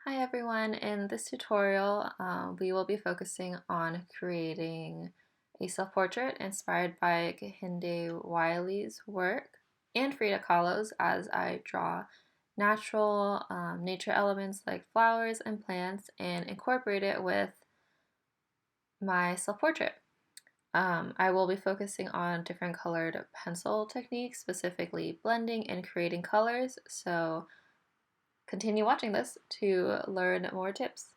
Hi everyone, in this tutorial we will be focusing on creating a self-portrait inspired by Kehinde Wiley's work and Frida Kahlo's as I draw natural nature elements like flowers and plants and incorporate it with my self-portrait. I will be focusing on different colored pencil techniques, specifically blending and creating colors, so continue watching this to learn more tips.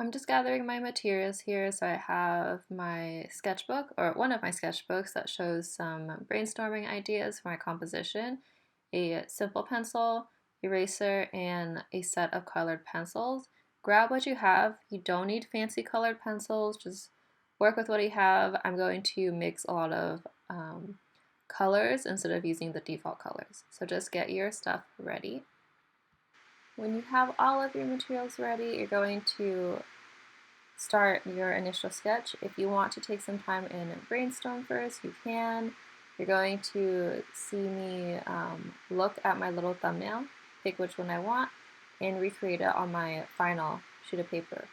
I'm just gathering my materials here, so I have my sketchbook, or one of my sketchbooks that shows some brainstorming ideas for my composition, a simple pencil, eraser, and a set of colored pencils. Grab what you have. You don't need fancy colored pencils, just work with what you have. I'm going to mix a lot of colors instead of using the default colors. So just get your stuff ready. When you have all of your materials ready, you're going to start your initial sketch. If you want to take some time and brainstorm first, you can. You're going to see me look at my little thumbnail, pick which one I want, and recreate it on my final sheet of paper.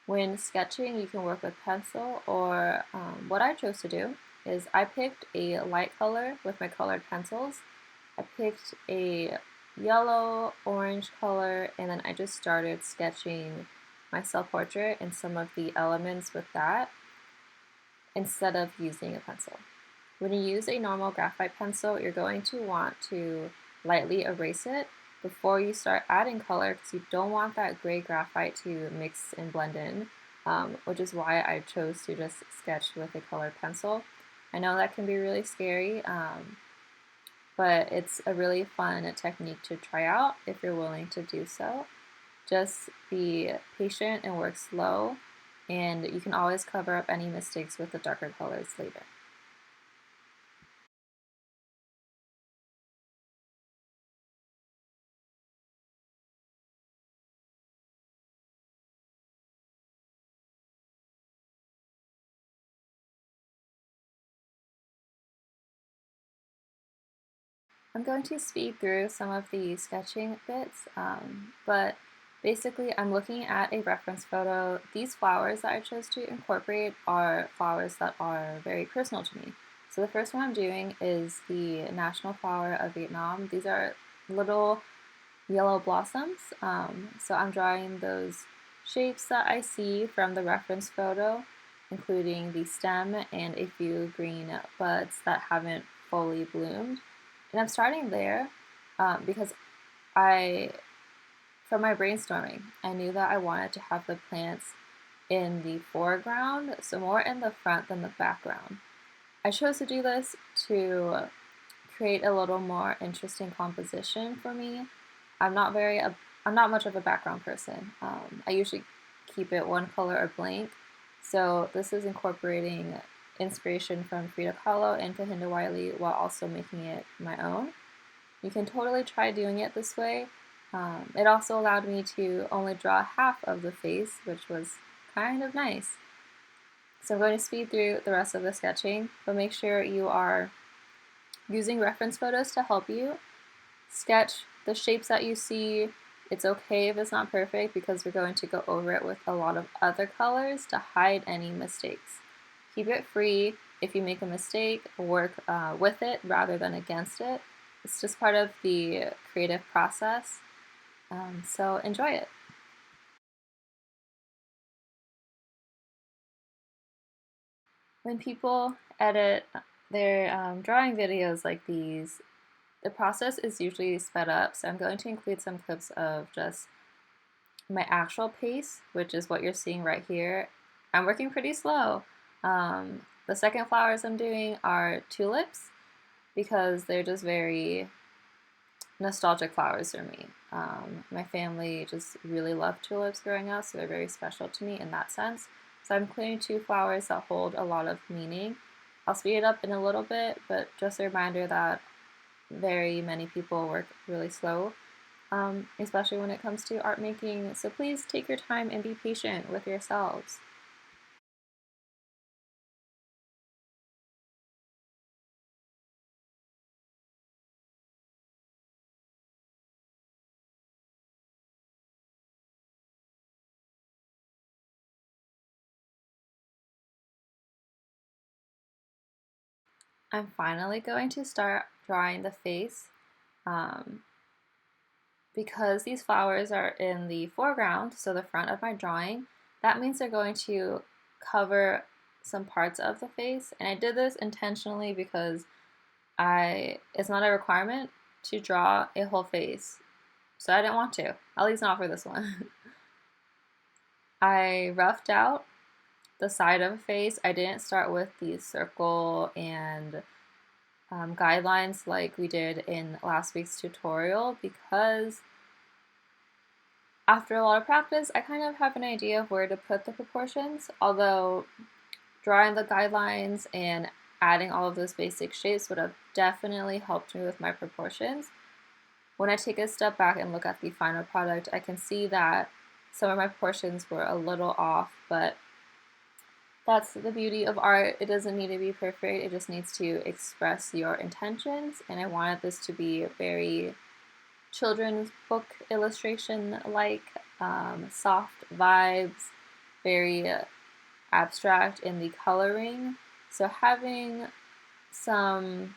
When sketching, you can work with pencil, or what I chose to do is I picked a light color with my colored pencils. I picked a yellow, orange color, and then I just started sketching my self-portrait and some of the elements with that instead of using a pencil. When you use a normal graphite pencil, you're going to want to lightly erase it before you start adding color because you don't want that gray graphite to mix and blend in, which is why I chose to just sketch with a colored pencil. I know that can be really scary, but it's a really fun technique to try out if you're willing to do so. Just be patient and work slow, and you can always cover up any mistakes with the darker colors later. I'm going to speed through some of the sketching bits, but basically I'm looking at a reference photo. These flowers that I chose to incorporate are flowers that are very personal to me. So the first one I'm doing is the national flower of Vietnam. These are little yellow blossoms. So I'm drawing those shapes that I see from the reference photo, including the stem and a few green buds that haven't fully bloomed. And I'm starting there because I, from my brainstorming, I knew that I wanted to have the plants in the foreground, so more in the front than the background. I chose to do this to create a little more interesting composition for me. I'm not very, I'm not much of a background person. I usually keep it one color or blank. So this is incorporating inspiration from Frida Kahlo and Kehinde Wiley while also making it my own. You can totally try doing it this way. It also allowed me to only draw half of the face, which was kind of nice. So I'm going to speed through the rest of the sketching, but make sure you are using reference photos to help you. Sketch the shapes that you see. It's okay if it's not perfect because we're going to go over it with a lot of other colors to hide any mistakes. Keep it free. If you make a mistake, work with it rather than against it. It's just part of the creative process. So enjoy it. When people edit their drawing videos like these, the process is usually sped up. So I'm going to include some clips of just my actual pace, which is what you're seeing right here. I'm working pretty slow. The second flowers I'm doing are tulips because they're just very nostalgic flowers for me. My family just really loved tulips growing up, so they're very special to me in that sense. So I'm including two flowers that hold a lot of meaning. I'll speed it up in a little bit, but just a reminder that very many people work really slow, especially when it comes to art making. So please take your time and be patient with yourselves. I'm finally going to start drawing the face. Because these flowers are in the foreground, so the front of my drawing, that means they're going to cover some parts of the face. And I did this intentionally because it's not a requirement to draw a whole face. So I didn't want to, at least not for this one. I roughed out the side of a face. I didn't start with the circle and guidelines like we did in last week's tutorial because after a lot of practice, I kind of have an idea of where to put the proportions, although drawing the guidelines and adding all of those basic shapes would have definitely helped me with my proportions. When I take a step back and look at the final product, I can see that some of my proportions were a little off, but that's the beauty of art. It doesn't need to be perfect, it just needs to express your intentions, and I wanted this to be very children's book illustration like, soft vibes, very abstract in the coloring. So having some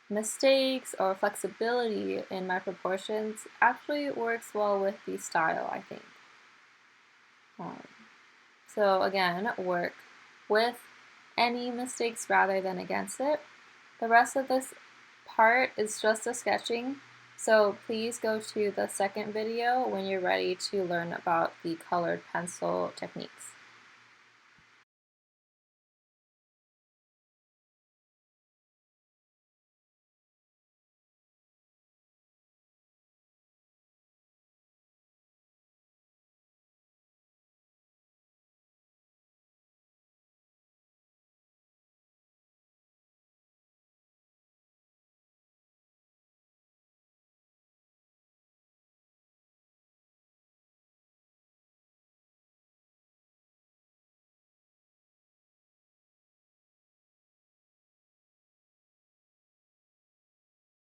mistakes or flexibility in my proportions actually works well with the style, I think. So again, work with any mistakes rather than against it. The rest of this part is just a sketching, so please go to the second video when you're ready to learn about the colored pencil techniques.